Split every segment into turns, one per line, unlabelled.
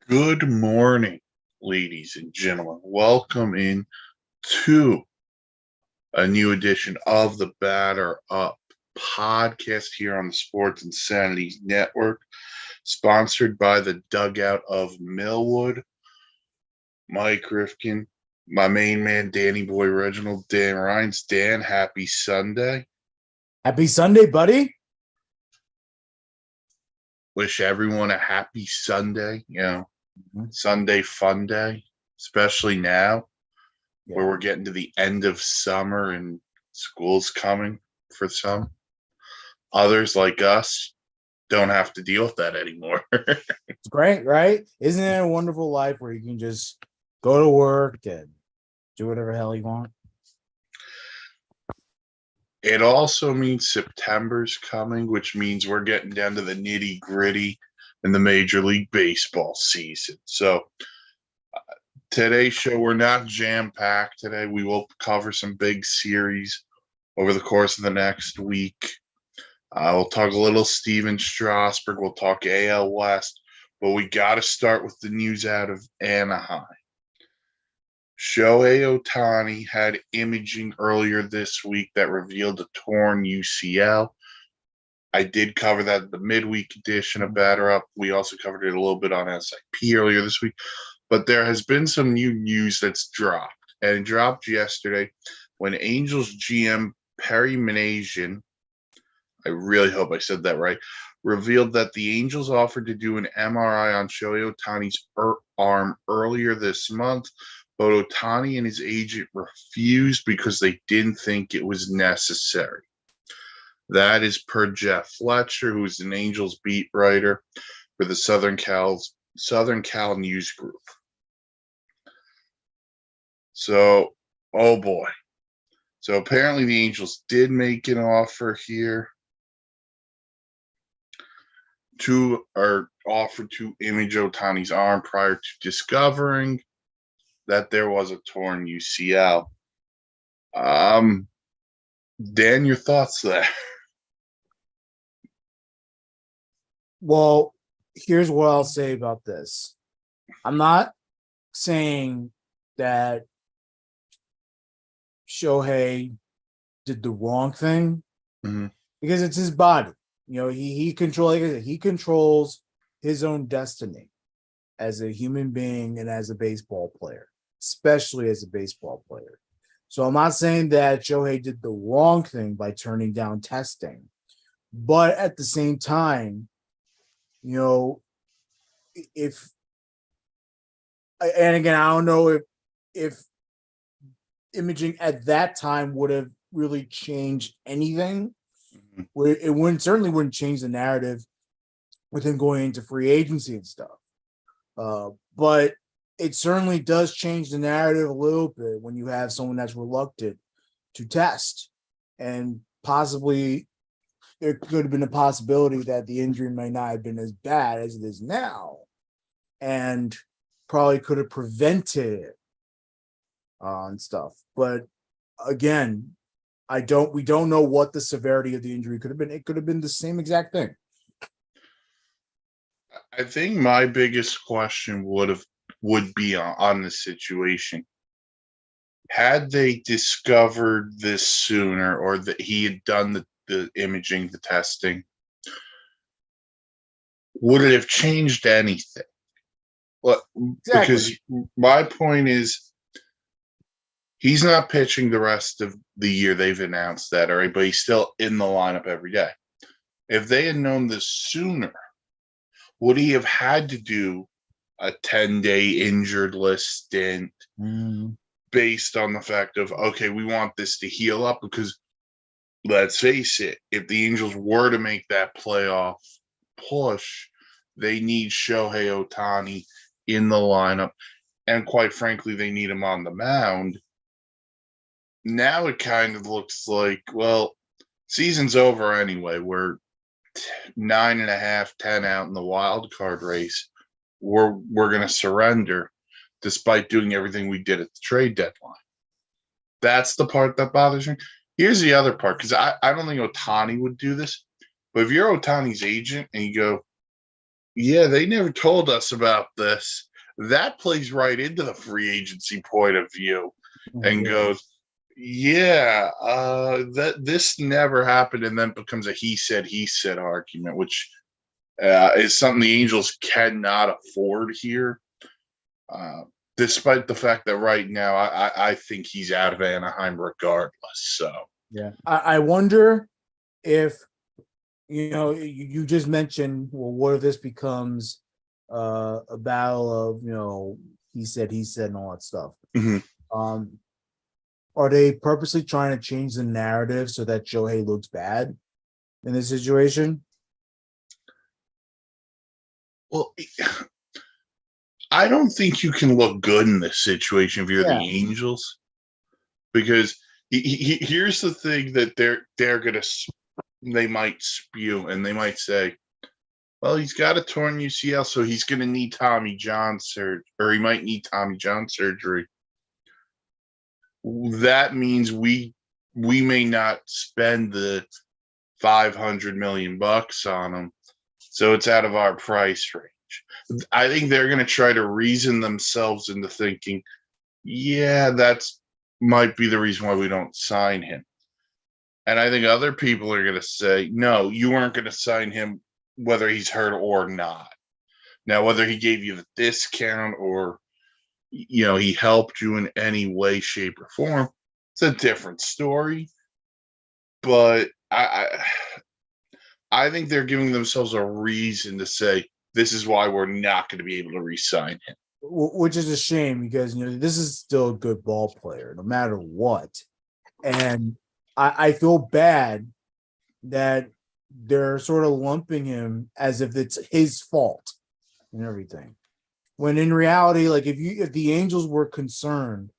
Good morning, ladies and gentlemen. Welcome in to a new edition of the Batter Up podcast here on the Sports Insanity Network, sponsored by the Dugout of Millwood. Mike Rifkin, my main man, Danny Boy Reginald, Dan Rhines. Dan, happy Sunday.
Happy Sunday, buddy.
Wish everyone a happy Sunday, Sunday fun day, especially now. Where we're getting to the end of summer and school's coming for some. Others like us don't have to deal with that anymore.
It's great, right? Isn't it a wonderful life where you can just go to work and do whatever the hell you want?
It also means September's coming, which means we're getting down to the nitty gritty in the Major League Baseball season. So today's show, we're not jam-packed today. We will cover some big series over the course of the next week. We'll talk a little Steven Strasburg. We'll talk AL West. But we got to start with the news out of Anaheim. Shohei Ohtani had imaging earlier this week that revealed a torn UCL. I did cover that in the midweek edition of Batter Up. We also covered it a little bit on SIP earlier this week. But there has been some new news that's dropped. And it dropped yesterday when Angels GM Perry Minasian, I really hope I said that right, revealed that the Angels offered to do an MRI on Shohei Ohtani's arm earlier this month, but Ohtani and his agent refused because they didn't think it was necessary. That is per Jeff Fletcher, who is an Angels beat writer for the Southern Cal News Group. So, oh boy. So apparently the Angels did make an offer here offered to image Ohtani's arm prior to discovering that there was a torn UCL. Dan, your thoughts there?
Well, here's what I'll say about this. I'm not saying that Shohei did the wrong thing because it's his body. You know, he controls his own destiny as a human being and as a baseball player, especially as a baseball player. So I'm not saying that Shohei did the wrong thing by turning down testing, but at the same time, you know, and again, I don't know if imaging at that time would have really changed anything. It certainly wouldn't change the narrative with him going into free agency and stuff. But it certainly does change the narrative a little bit when you have someone that's reluctant to test. And possibly there could have been a possibility that the injury might not have been as bad as it is now. And probably could have prevented it and stuff. But again, we don't know what the severity of the injury could have been. It could have been the same exact thing.
I think my biggest question would be on the situation. Had they discovered this sooner, or that he had done the imaging, the testing, would it have changed anything? Well, exactly. Because my point is, he's not pitching the rest of the year. They've announced that, all right, but he's still in the lineup every day. If they had known this sooner, would he have had to do a 10-day injured list stint based on the fact of, okay, we want this to heal up? Because let's face it, if the Angels were to make that playoff push, they need Shohei Ohtani in the lineup. And quite frankly, they need him on the mound. Now it kind of looks like, well, season's over anyway. We're 9.5, 10 out in the wild card race. We're going to surrender despite doing everything we did at the trade deadline. That's the part that bothers me. Here's the other part, because I don't think Ohtani would do this. But if you're Ohtani's agent and you go, Yeah, they never told us about this. That plays right into the free agency point of view and
Yeah.
goes, yeah, that this never happened, and then becomes a he said argument, which is something the Angels cannot afford here. Uh, Despite the fact that right now I think he's out of Anaheim regardless. So
Yeah. I wonder if, you just mentioned, well, what if this becomes a battle of, he said, and all that stuff.
mhm.
Um, are they purposely trying to change the narrative so that Shohei looks bad in this situation?
Well, I don't think you can look good in this situation if you're
Yeah.
the Angels, because here's the thing that they're gonna they might spew, and they might say, well, he's got a torn UCL, so he's gonna need Tommy John surgery, or he might need Tommy John surgery. That means we may not spend the 500 million bucks on him, so it's out of our price range. I think they're going to try to reason themselves into thinking, yeah, that's might be the reason why we don't sign him. And I think other people are going to say, no, you weren't going to sign him whether he's hurt or not. Now, whether he gave you the discount or he helped you in any way, shape, or form, it's a different story. But I think they're giving themselves a reason to say this is why we're not going to be able to re-sign him.
Which is a shame because this is still a good ball player no matter what, and I feel bad that they're sort of lumping him as if it's his fault and everything. When in reality, like if the Angels were concerned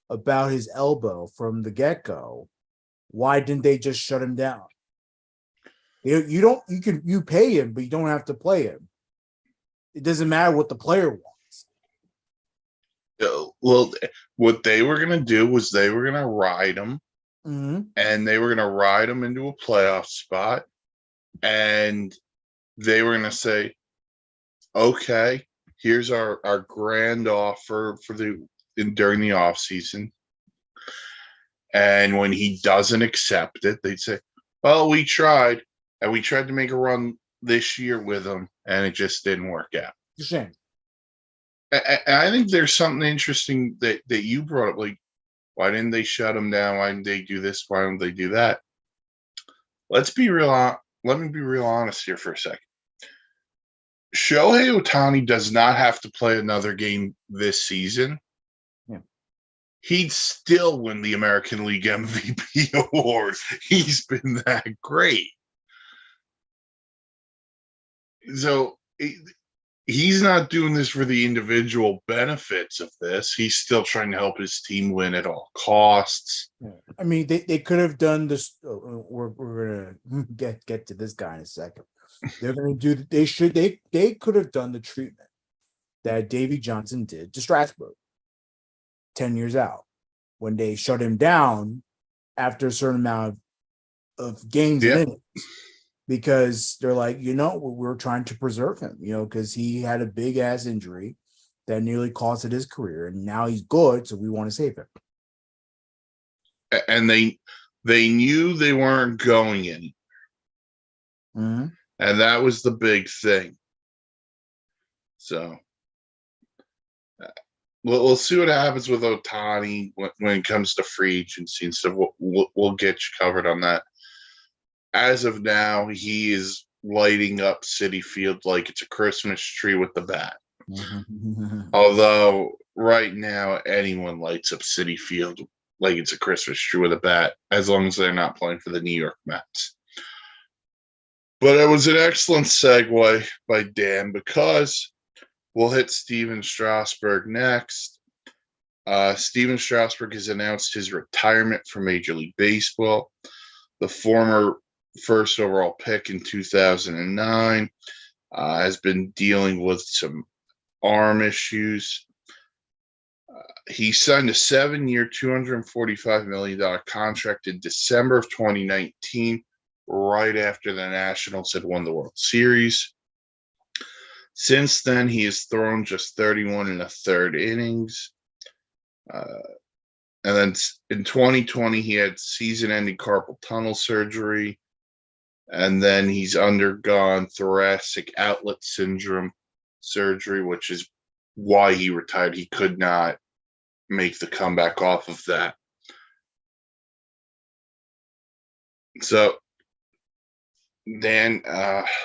about his elbow from the get-go, why didn't they just shut him down? You pay him, but you don't have to play him. It doesn't matter what the player wants.
Well, what they were going to do was they were going to ride him, and they were going to ride him into a playoff spot, and they were going to say, okay, here's our grand offer during the off season. And when he doesn't accept it, they'd say, well, we tried, and we tried to make a run this year with him, and it just didn't work out.
It's a shame.
I think there's something interesting that you brought up. Like, why didn't they shut him down? Why didn't they do this? Why don't they do that? Let me be real honest here for a second. Shohei Ohtani does not have to play another game this season.
Yeah.
He'd still win the American League MVP award. He's been that great. So he's not doing this for the individual benefits of this. He's still trying to help his team win at all costs.
Yeah. I mean, they could have done this. We're gonna get to this guy in a second. They're gonna do. They could have done the treatment that Davey Johnson did to Strasburg 10 years out when they shut him down after a certain amount of games and innings. Because they're like, we're trying to preserve him, because he had a big ass injury that nearly costed his career, and now he's good, so we want to save him.
And they knew they weren't going in, and that was the big thing. So we'll see what happens with Ohtani when it comes to free agency and stuff. We'll get you covered on that. As of now, he is lighting up Citi Field like it's a Christmas tree with the bat. Although right now, anyone lights up Citi Field like it's a Christmas tree with a bat, as long as they're not playing for the New York Mets. But it was an excellent segue by Dan, because we'll hit Steven Strasburg next. Steven Strasburg has announced his retirement from Major League Baseball. The former first overall pick in 2009 has been dealing with some arm issues. He signed a 7-year, $245 million contract in December of 2019, right after the Nationals had won the World Series. Since then, he has thrown just 31 and a third innings. And then in 2020, he had season-ending carpal tunnel surgery. And then he's undergone thoracic outlet syndrome surgery, which is why he retired. He could not make the comeback off of that. So then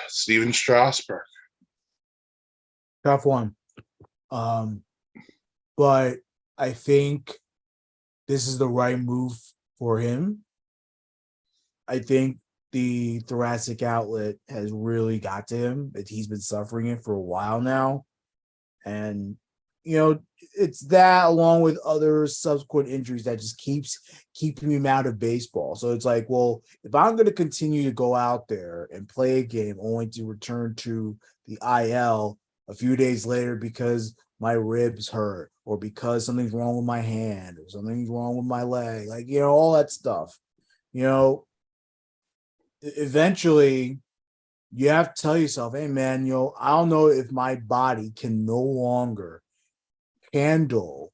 Steven Strasburg.
Tough one. But I think this is the right move for him. I think the thoracic outlet has really got to him. He's been suffering it for a while now. And, it's that along with other subsequent injuries that just keeps keeping him out of baseball. So it's like, well, if I'm going to continue to go out there and play a game only to return to the IL a few days later because my ribs hurt or because something's wrong with my hand or something's wrong with my leg, all that stuff, eventually you have to tell yourself, hey man, I don't know if my body can no longer handle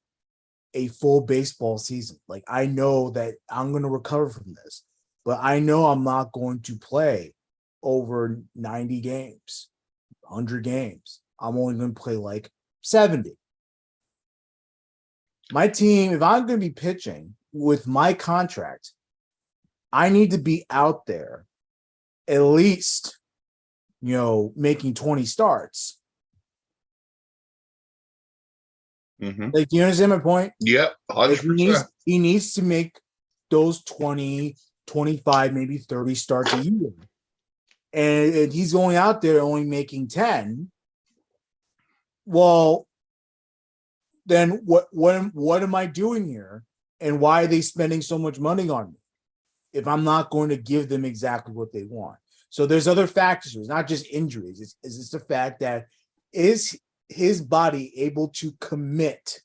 a full baseball season. Like, I know that I'm going to recover from this, but I know I'm not going to play over 90 games, 100 games. I'm only going to play like 70. My team, if I'm going to be pitching with my contract, I need to be out there at least, making 20 starts.
Mm-hmm.
Like, do you understand my point?
Yep, 100%.
Like he needs to make those 20, 25, maybe 30 starts a year. And he's going out there only making 10. Well, then what am I doing here? And why are they spending so much money on me if I'm not going to give them exactly what they want? So there's other factors. It's not just injuries. It's the fact that is his body able to commit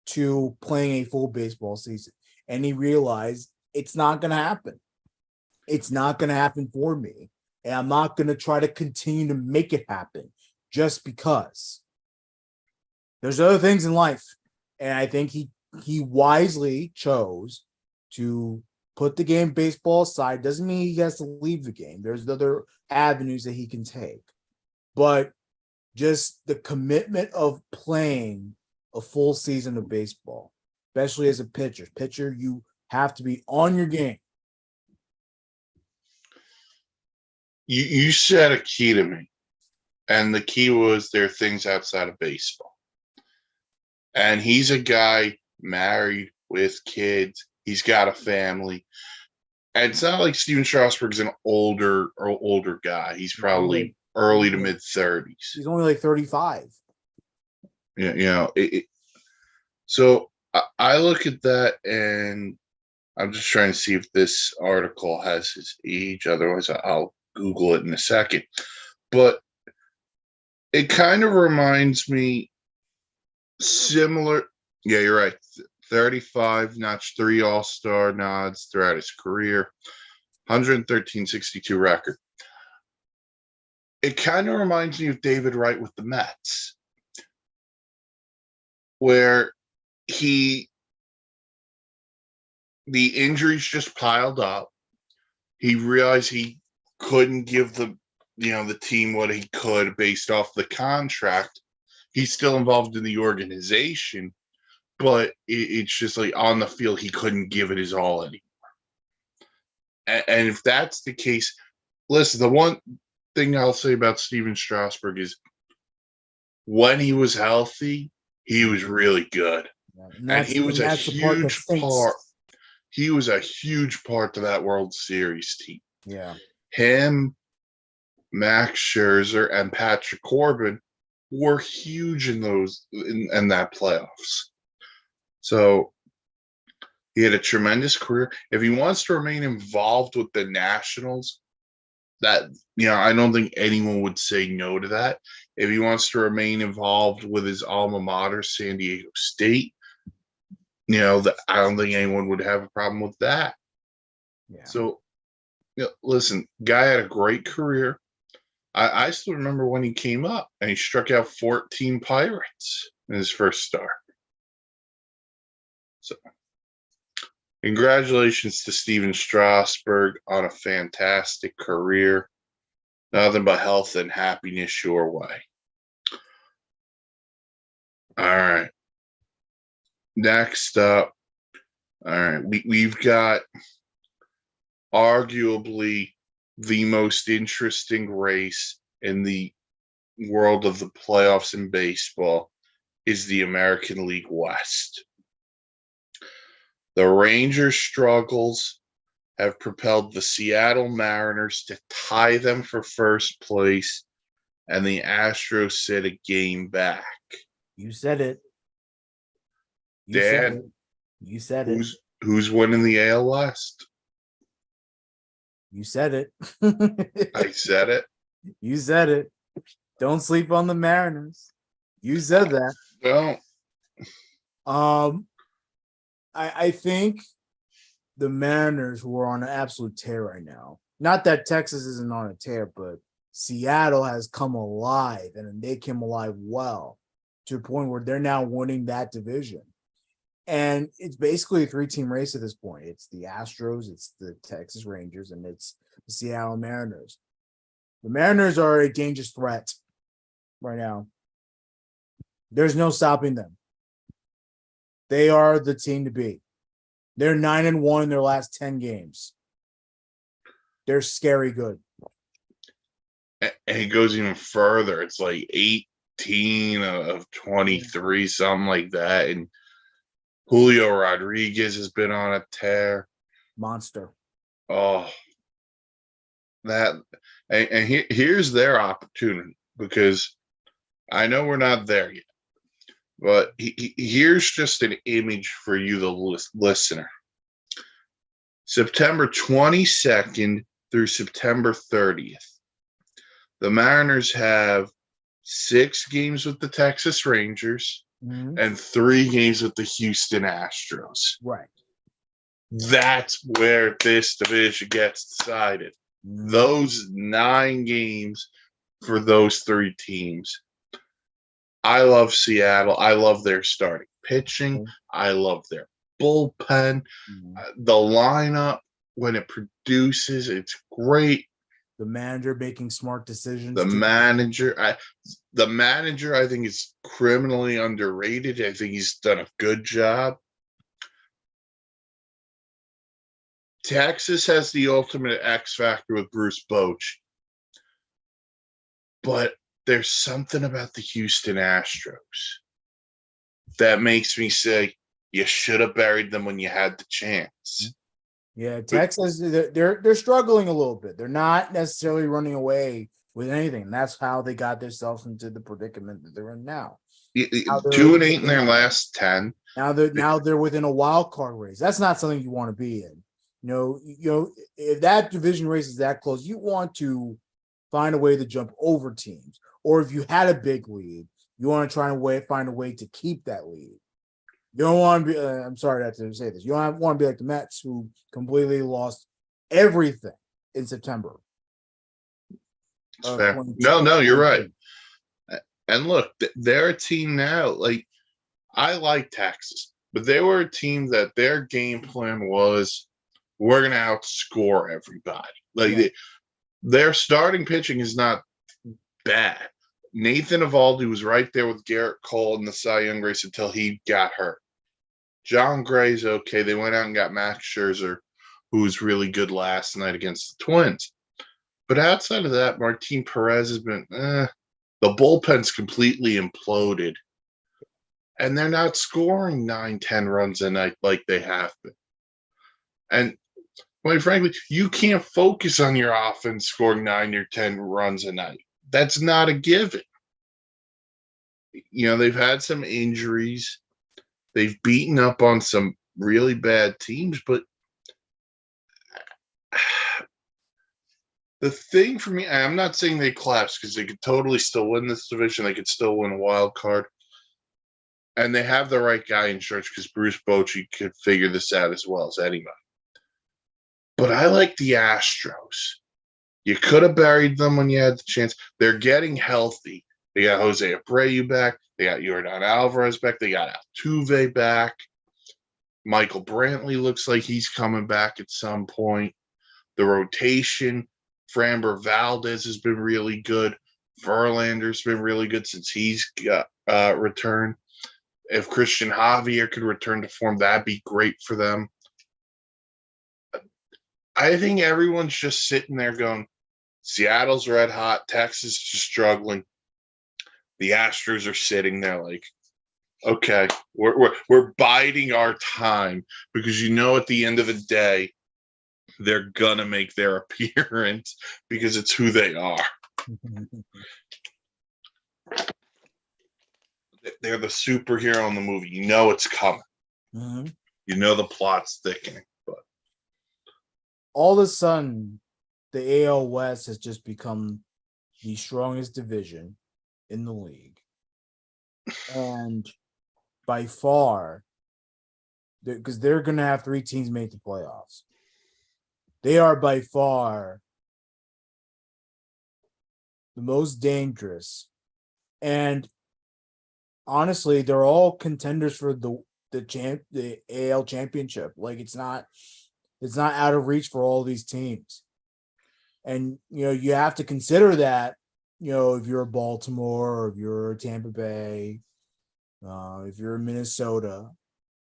to playing a full baseball season? And he realized it's not going to happen. It's not going to happen for me. And I'm not going to try to continue to make it happen just because. There's other things in life. And I think he wisely chose to put the game baseball aside. Doesn't mean he has to leave the game. There's other avenues that he can take. But just the commitment of playing a full season of baseball, especially as a pitcher. Pitcher, you have to be on your game.
You said a key to me, and the key was there are things outside of baseball. And he's a guy married with kids. He's got a family. And it's not like Steven Strasburg's an older guy. He's probably early to mid 30s.
He's only like 35.
Yeah, so I look at that and I'm just trying to see if this article has his age. Otherwise, I'll Google it in a second. But it kind of reminds me similar. Yeah, you're right. 35, notched 3 All-Star nods throughout his career, 113-62 record. It kind of reminds me of David Wright with the Mets, where the injuries just piled up. He realized he couldn't give the team what he could based off the contract. He's still involved in the organization, but it's just like on the field, he couldn't give it his all anymore. And if that's the case, listen, the one thing I'll say about Steven Strasburg is when he was healthy, he was really good. And he was a huge part. He was a huge part of that World Series team.
Yeah.
Him, Max Scherzer, and Patrick Corbin were huge in that playoffs. So he had a tremendous career. If he wants to remain involved with the Nationals, that I don't think anyone would say no to that. If he wants to remain involved with his alma mater, San Diego State, I don't think anyone would have a problem with that.
Yeah.
So, listen, guy had a great career. I still remember when he came up and he struck out 14 Pirates in his first start. So, congratulations to Steven Strasburg on a fantastic career. Nothing but health and happiness your way. All right. Next up, all right, we've got arguably the most interesting race in the world of the playoffs in baseball is the American League West. The Rangers' struggles have propelled the Seattle Mariners to tie them for first place, and the Astros sit a game back.
You said it.
Dan,
You said it.
Who's winning the AL West?
You said it.
I said it.
You said it. Don't sleep on the Mariners. You said that.
Don't.
I think the Mariners who are on an absolute tear right now. Not that Texas isn't on a tear, but Seattle has come alive, and they came alive well to a point where they're now winning that division. And it's basically a 3-team race at this point. It's the Astros, it's the Texas Rangers, and it's the Seattle Mariners. The Mariners are a dangerous threat right now. There's no stopping them. They are the team to beat. They're 9-1 in their last 10 games. They're scary good.
And it goes even further. It's like 18 of 23, something like that. And Julio Rodriguez has been on a tear.
Monster.
Oh, that. And here's their opportunity, because I know we're not there yet. But here's just an image for you, the listener. September 22nd through September 30th. The Mariners have 6 games with the Texas Rangers and 3 games with the Houston Astros.
Right.
That's where this division gets decided. Those 9 games for those 3 teams. I love Seattle. I love their starting pitching. I love their bullpen. The lineup, when it produces, it's great.
The manager making smart decisions.
The manager, I think, is criminally underrated. I think he's done a good job. Texas has the ultimate X factor with Bruce Bochy. But there's something about the Houston Astros that makes me say you should have buried them when you had the chance.
Yeah, Texas, they're struggling a little bit. They're not necessarily running away with anything. That's how they got themselves into the predicament that they're in now.
2-8 in their last 10.
Now they're within a wild card race. That's not something you want to be in. You know, if that division race is that close, you want to find a way to jump over teams. Or if you had a big lead, you want to try and find a way to keep that lead. You don't want to be, I'm sorry to have to say this, you don't want to be like the Mets, who completely lost everything in September.
Fair. No, you're right. And look, they're a team now. Like, I like Texas, but they were a team that their game plan was, we're going to outscore everybody. Like, their starting pitching is not bad. Nathan Eovaldi was right there with Garrett Cole in the Cy Young race until he got hurt. John Gray's okay. They went out and got Max Scherzer, who was really good last night against the Twins. But outside of that, Martin Perez has been, the bullpen's completely imploded. And they're not scoring 9-10 runs a night like they have been. And quite frankly, you can't focus on your offense scoring 9 or 10 runs a night. That's not a given. You know, they've had some injuries. They've beaten up on some really bad teams, but the thing for me, I'm not saying they collapse, because they could totally still win this division. They could still win a wild card. And they have the right guy in charge, because Bruce Bochy could figure this out as well as anybody. But I like the Astros. You could have buried them when you had the chance. They're getting healthy. They got Jose Abreu back. They got Yordan Alvarez back. They got Altuve back. Michael Brantley looks like he's coming back at some point. The rotation, Framber Valdez has been really good. Verlander's been really good since he's returned. If Christian Javier could return to form, that'd be great for them. I think everyone's just sitting there going, Seattle's red hot, Texas is struggling. The Astros are sitting there like, okay, we're biding our time because at the end of the day, they're gonna make their appearance because it's who they are. They're the superhero in the movie. You know it's coming.
Mm-hmm.
You know the plot's thickening. But
all of a sudden, the AL West has just become the strongest division in the league. And by far, because they're going to have 3 teams make the playoffs. They are by far the most dangerous. And honestly, they're all contenders for the AL championship. Like it's not out of reach for all these teams. And you have to consider that, if you're a Baltimore or if you're a Tampa Bay, if you're in Minnesota,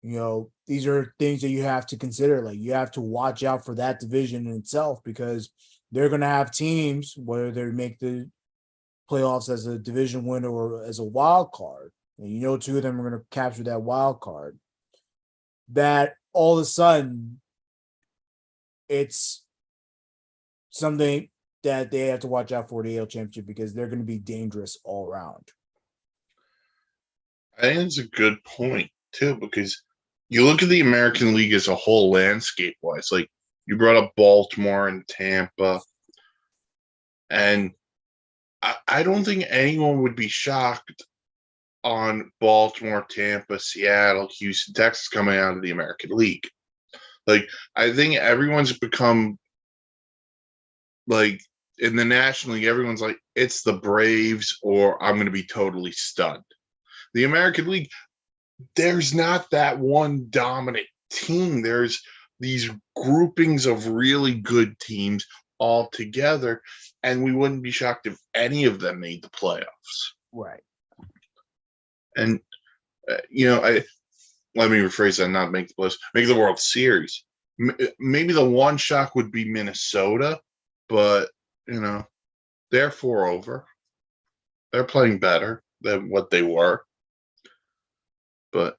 these are things that you have to consider. Like you have to watch out for that division in itself because they're going to have teams, whether they make the playoffs as a division winner or as a wild card, and 2 of them are going to capture that wild card, that all of a sudden it's something that they have to watch out for the AL championship because they're going to be dangerous all around.
I think it's a good point too, because you look at the American League as a whole landscape wise, like you brought up Baltimore and Tampa, and I don't think anyone would be shocked on Baltimore, Tampa, Seattle, Houston, Texas coming out of the American League. Like, I think everyone's become like in the National League, everyone's like, it's the Braves or I'm going to be totally stunned. The American League, there's not that one dominant team. There's these groupings of really good teams all together, and we wouldn't be shocked if any of them made the playoffs.
Right.
And, let me rephrase that, not make the playoffs, make the World Series. Maybe the one shock would be Minnesota, but, they're 4 over. They're playing better than what they were. But,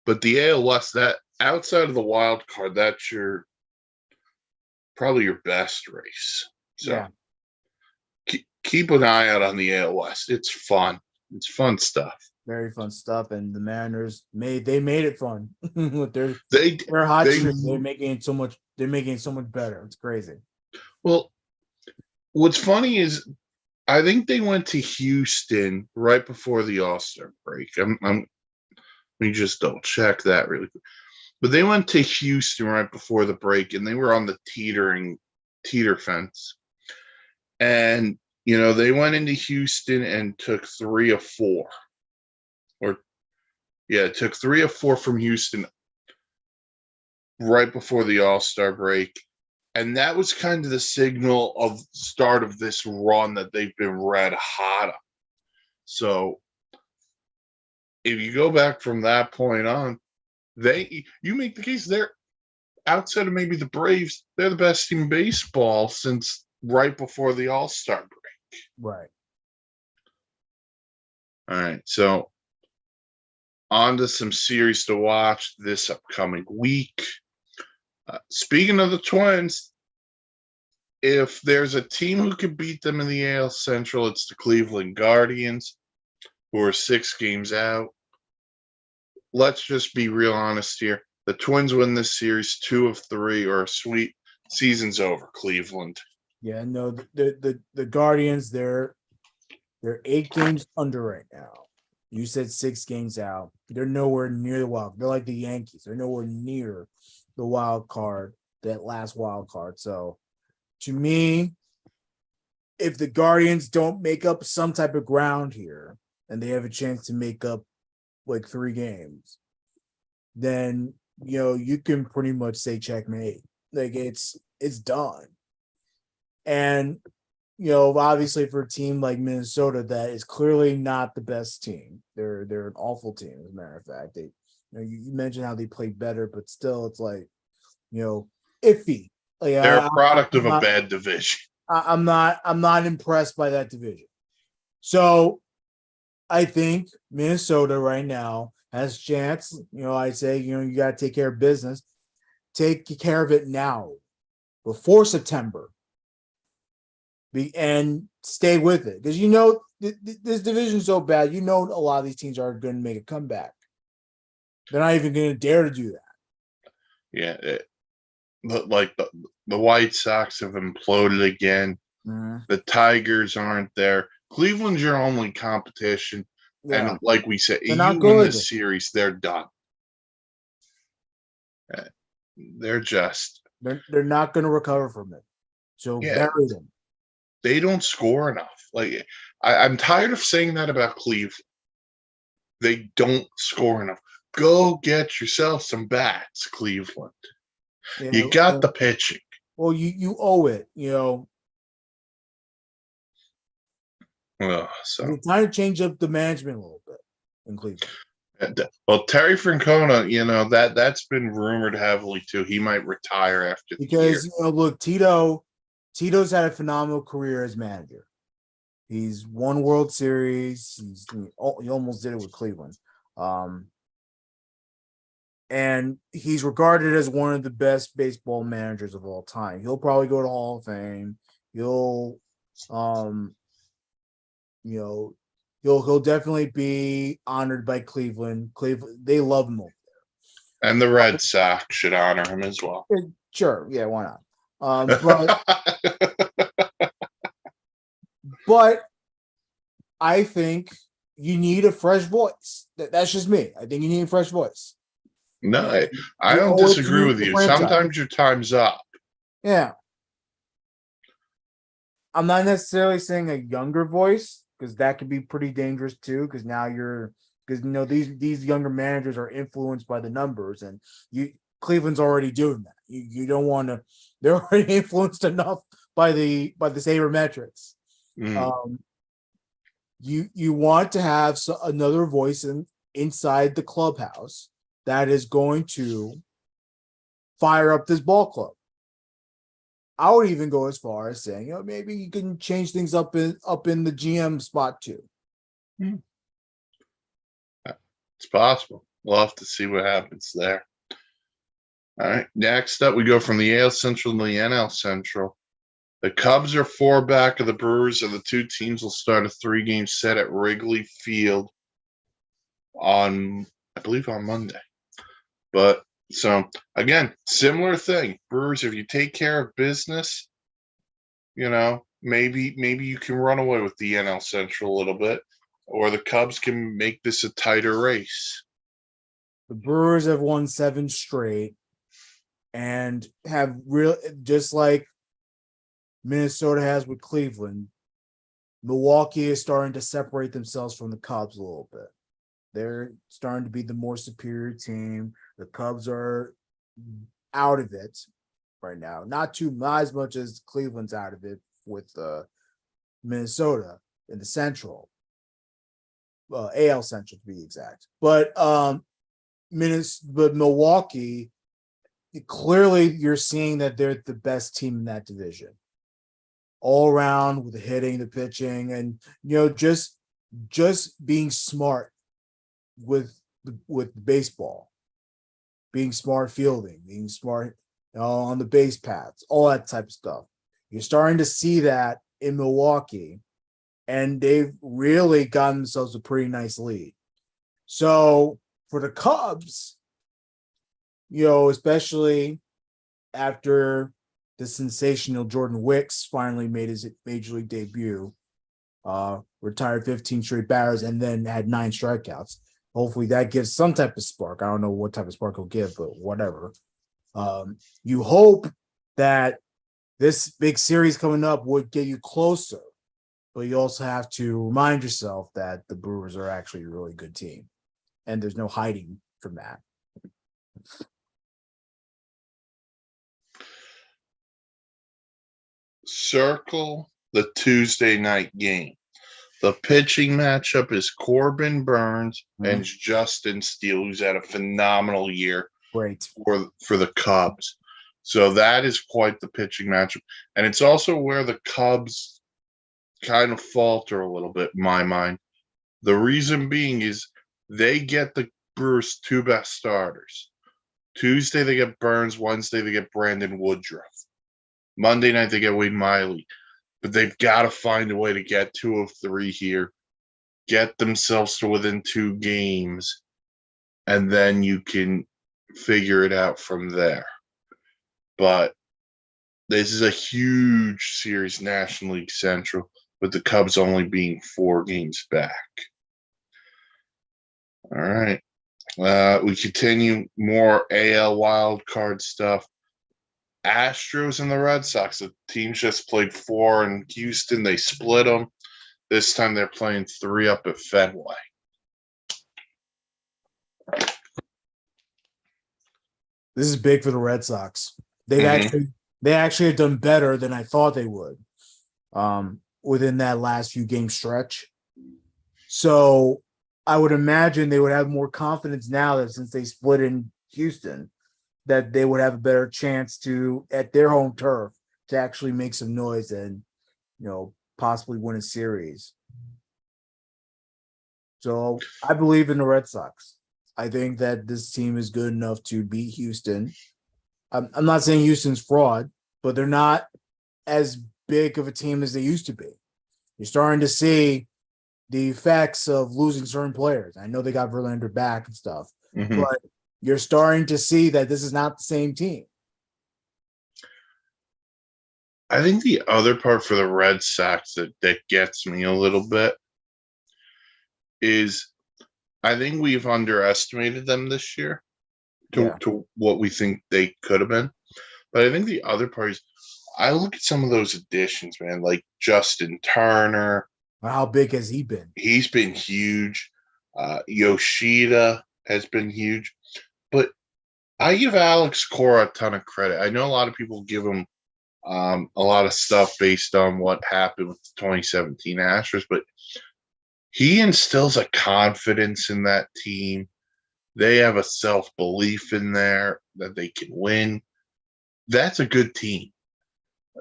but the AL West, that outside of the wild card, that's probably your best race. So
yeah.
Keep an eye out on the AL West. It's fun. It's fun stuff.
Very fun stuff. And the Mariners made it fun with their hot streak. They're making it so much better. It's crazy.
Well, what's funny is I think they went to Houston right before the All-Star break. Let me just double check that really quick. But they went to Houston right before the break, and they were on the teeter fence. And, they went into Houston and took 3 of 4. Took 3 of 4 from Houston right before the All-Star break. And that was kind of the signal of the start of this run that they've been red hot on. So if you go back from that point on, you make the case they're outside of maybe the Braves, they're the best team in baseball since right before the All-Star break.
Right.
All right. So on to some series to watch this upcoming week. Speaking of the Twins, if there's a team who can beat them in the AL Central, it's the Cleveland Guardians, who are 6 games out. Let's just be real honest here. The Twins win this series 2 of 3, or sweet, season's over, Cleveland.
Yeah, no, the Guardians, they're 8 games under right now. You said 6 games out. They're nowhere near the wild. They're like the Yankees. They're nowhere near the wild card. that last wild card. So to me, if the Guardians don't make up some type of ground here and they have a chance to make up like 3 games, then you can pretty much say checkmate. Like it's done. And obviously for a team like Minnesota that is clearly not the best team. They're an awful team, as a matter of fact. They you mentioned how they played better, but still it's like, iffy. Like
They're a product of a
not,
bad division.
I'm not impressed by that division. So I think Minnesota right now has a chance. I say, you got to take care of business. Take care of it now before September. And stay with it. Because this division is so bad, a lot of these teams are going to make a comeback. They're not even going to dare to do that.
Yeah. Like the White Sox have imploded again.
Mm-hmm.
The Tigers aren't there. Cleveland's your only competition.
Yeah.
And like we said,
They're
you
not
win
good.
this series, they're done. They're
not going to recover from it. So bury them.
They don't score enough. Like I'm tired of saying that about Cleveland. They don't score enough. Go get yourself some bats, Cleveland. Yeah, you got the pitching.
Well, you owe it,
So
it's time to change up the management a little bit in Cleveland.
Well, Terry Francona, that's been rumored heavily too. He might retire after the year.
Because look, Tito's had a phenomenal career as manager. He's won World Series. He almost did it with Cleveland. And he's regarded as one of the best baseball managers of all time. He'll probably go to Hall of Fame. He'll definitely be honored by Cleveland. Cleveland, they love him over
there. And the Red Sox should honor him as well.
Sure, yeah, why not? But I think you need a fresh voice. That's just me. I think you need a fresh voice.
No, I don't disagree with you. Sometimes your time's up.
Yeah. I'm not necessarily saying a younger voice, because that could be pretty dangerous too, because now these younger managers are influenced by the numbers, and Cleveland's already doing that. You don't want to. They're already influenced enough by the sabermetrics.
Mm.
You want to have another voice inside the clubhouse that is going to fire up this ball club. I would even go as far as saying, maybe you can change things up in the GM spot too.
It's possible. We'll have to see what happens there. All right. Next up, we go from the AL Central to the NL Central. The Cubs are 4 back of the Brewers, and the 2 teams will start a 3-game set at Wrigley Field I believe on Monday. But so again, similar thing. Brewers, if you take care of business, maybe you can run away with the NL Central a little bit, or the Cubs can make this a tighter race.
The Brewers have won 7 straight and have just like Minnesota has with Cleveland. Milwaukee is starting to separate themselves from the Cubs a little bit. They're starting to be the more superior team. The Cubs are out of it right now. Not as much as Cleveland's out of it with Minnesota in the Central. AL Central to be exact. But Milwaukee, clearly you're seeing that they're the best team in that division. All around with the hitting, the pitching, and just being smart with baseball, being smart fielding, being smart on the base paths, all that type of stuff. You're starting to see that in Milwaukee, and they've really gotten themselves a pretty nice lead. So for the Cubs, especially after the sensational Jordan Wicks finally made his major league debut, retired 15 straight batters, and then had 9 strikeouts. Hopefully that gives some type of spark. I don't know what type of spark he'll give, but whatever. You hope that this big series coming up would get you closer, but you also have to remind yourself that the Brewers are actually a really good team, and there's no hiding from that.
Circle the Tuesday night game. The pitching matchup is Corbin Burns and Justin Steele, who's had a phenomenal year
Great.
for the Cubs. So that is quite the pitching matchup. And it's also where the Cubs kind of falter a little bit, in my mind. The reason being is they get the Brewers' two best starters. Tuesday, they get Burns. Wednesday, they get Brandon Woodruff. Monday night, they get Wade Miley. But they've got to find a way to get 2 of 3 here, get themselves to within 2 games, and then you can figure it out from there. But this is a huge series, National League Central, with the Cubs only being 4 games back. All right. We continue more AL wildcard stuff. Astros and the Red Sox. The teams just played 4 in Houston. They split them. This time they're playing 3 up at Fenway.
This is big for the Red Sox. They actually have done better than I thought they would within that last few game stretch. So I would imagine they would have more confidence now that since they split in Houston, that they would have a better chance to, at their home turf, to actually make some noise and, possibly win a series. So I believe in the Red Sox. I think that this team is good enough to beat Houston. I'm not saying Houston's fraud, but they're not as big of a team as they used to be. You're starting to see the effects of losing certain players. I know they got Verlander back and stuff, but you're starting to see that this is not the same team.
I think the other part for the Red Sox that gets me a little bit is I think we've underestimated them this year to what we think they could have been. But I think the other part is I look at some of those additions, man, like Justin Turner.
How big has he been?
He's been huge. Yoshida has been huge. But I give Alex Cora a ton of credit. I know a lot of people give him a lot of stuff based on what happened with the 2017 Astros, but he instills a confidence in that team. They have a self-belief in there that they can win. That's a good team.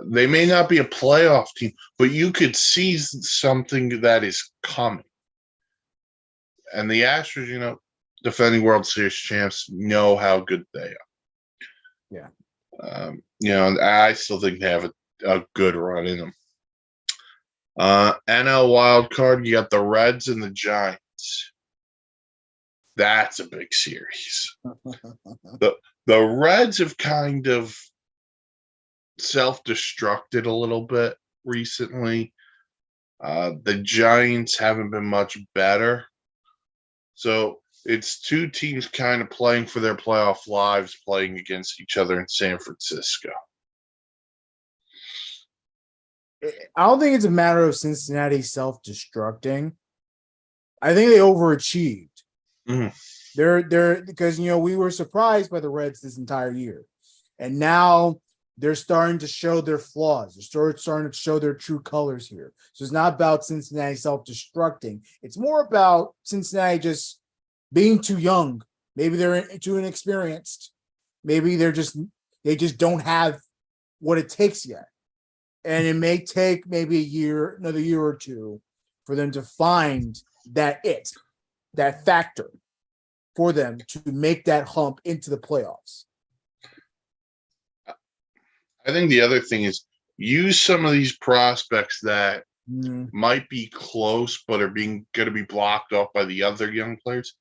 They may not be a playoff team, but you could see something that is coming. And the Astros, defending World Series champs, know how good they are.
Yeah.
I still think they have a good run in them. NL wild card, you got the Reds and the Giants. That's a big series. The Reds have kind of self-destructed a little bit recently. The Giants haven't been much better. So it's 2 teams kind of playing for their playoff lives, playing against each other in San Francisco.
I don't think it's a matter of Cincinnati self-destructing. I think they overachieved. They're because we were surprised by the Reds this entire year, and now they're starting to show their flaws. They're starting to show their true colors here. So it's not about Cincinnati self-destructing. It's more about Cincinnati just being too young. Maybe they're too inexperienced. Maybe they just don't have what it takes yet. And it may take maybe another year or 2 for them to find that factor for them to make that hump into the playoffs.
I think the other thing is use some of these prospects that might be close but are going to be blocked off by the other young players.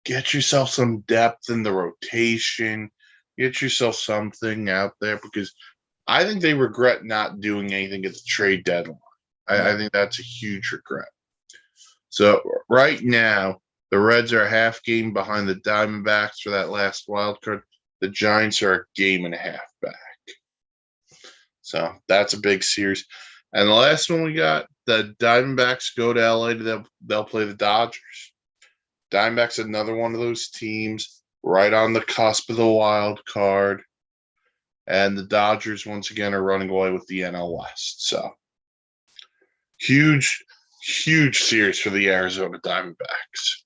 Get yourself some depth in the rotation. Get yourself something out there because I think they regret not doing anything at the trade deadline. I think that's a huge regret. So right now, the Reds are a half game behind the Diamondbacks for that last wild card. The Giants are a game and a half back. So that's a big series. And the last one we got, the Diamondbacks go to LA. They'll play the Dodgers. Diamondbacks, another one of those teams right on the cusp of the wild card. And the Dodgers, once again, are running away with the NL West. So huge series for the Arizona Diamondbacks.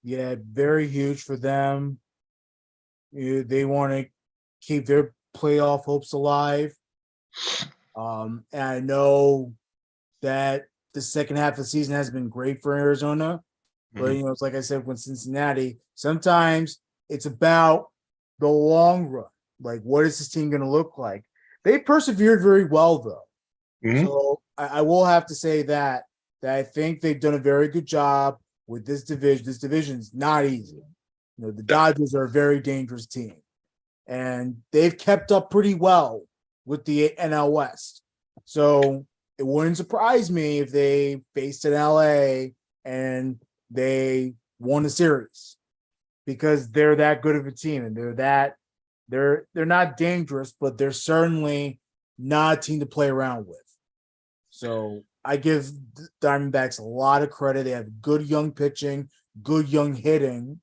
Yeah, very huge for them. They want to keep their playoff hopes alive. And I know that the second half of the season has been great for Arizona. But, it's like I said, with Cincinnati, sometimes it's about the long run. Like, what is this team going to look like? They persevered very well, though.
Mm-hmm.
So I will have to say that I think they've done a very good job with this division. This division is not easy. The Dodgers are a very dangerous team. And they've kept up pretty well with the NL West. So it wouldn't surprise me if they faced in LA and they won a series, because they're that good of a team, and they're not dangerous, but they're certainly not a team to play around with. So I give Diamondbacks a lot of credit. They have good young pitching, good young hitting.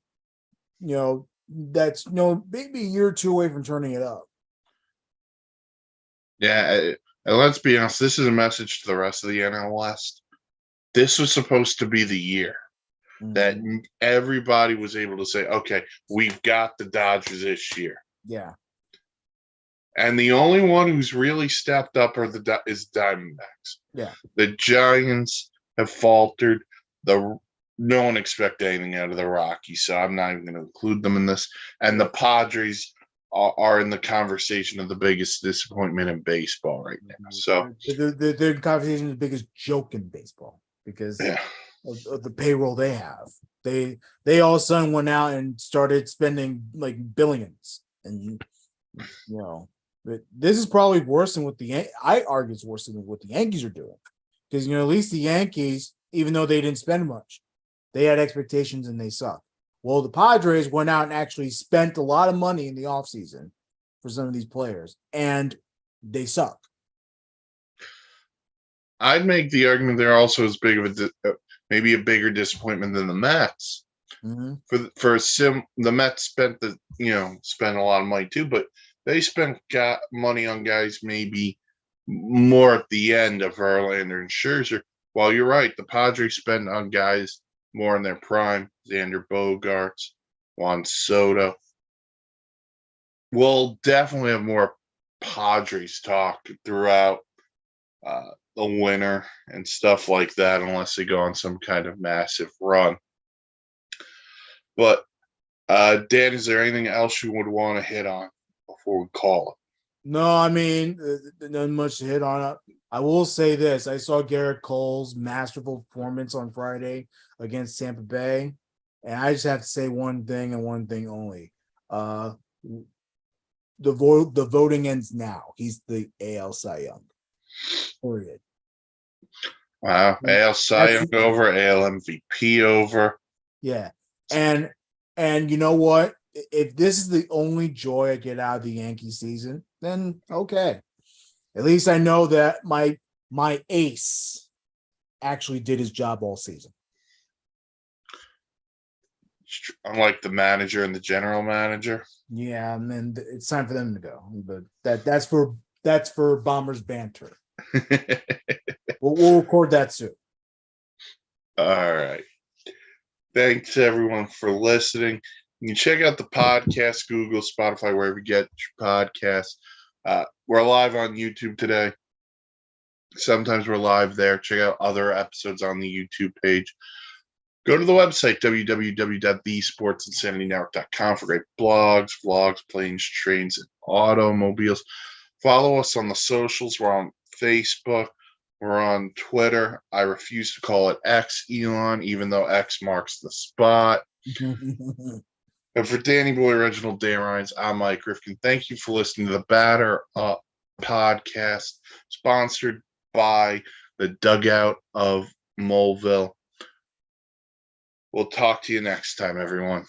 That's maybe a year or two away from turning it up.
Yeah, and let's be honest, this is a message to the rest of the NL West. This was supposed to be the year that everybody was able to say, okay, we've got the Dodgers this year.
Yeah.
And the only one who's really stepped up is Diamondbacks.
Yeah.
The Giants have faltered. No one expected anything out of the Rockies, so I'm not even going to include them in this. And the Padres are in the conversation of the biggest disappointment in baseball right now. So
the conversation is the biggest joke in baseball because of the payroll they have. They all of a sudden went out and started spending like billions, and but this is probably worse than what I argue it's worse than what the Yankees are doing, because at least the Yankees, even though they didn't spend much, they had expectations and they suck. Well, the Padres went out and actually spent a lot of money in the offseason for some of these players, and they suck.
I'd make the argument they're also as big of maybe a bigger disappointment than the Mets.
Mm-hmm.
The Mets spent spent a lot of money too, but they spent money on guys maybe more at the end of Verlander and Scherzer. While you're right, the Padres spent on guys more in their prime, Xander Bogaerts, Juan Soto. We'll definitely have more Padres talk throughout the winter and stuff like that, unless they go on some kind of massive run. But Dan, is there anything else you would want to hit on before we call it?
No, I mean, not much to hit on. I will say this. I saw Garrett Cole's masterful performance on Friday against Tampa Bay, and I just have to say one thing and one thing only. The voting ends now. He's the AL Cy Young. Period.
Wow. AL Cy Young over, AL MVP over.
Yeah. And you know what? If this is the only joy I get out of the Yankee season, then okay. At least I know that my ace actually did his job all season.
Unlike the manager and the general manager.
Yeah, and then it's time for them to go. But that's for Bombers banter. We'll record that soon.
All right. Thanks everyone for listening. You can check out the podcast, Google, Spotify, wherever you get your podcasts. We're live on YouTube today. Sometimes we're live there. Check out other episodes on the YouTube page. Go to the website, www.thesportsinsanitynetwork.com, for great blogs, vlogs, planes, trains, and automobiles. Follow us on the socials. We're on Facebook. We're on Twitter. I refuse to call it X, Elon, even though X marks the spot. And for Danny Boy, Reginald Dan Rhynes, I'm Mike Rifkin. Thank you for listening to the Batter Up podcast, sponsored by the Dugout of Moleville. We'll talk to you next time, everyone.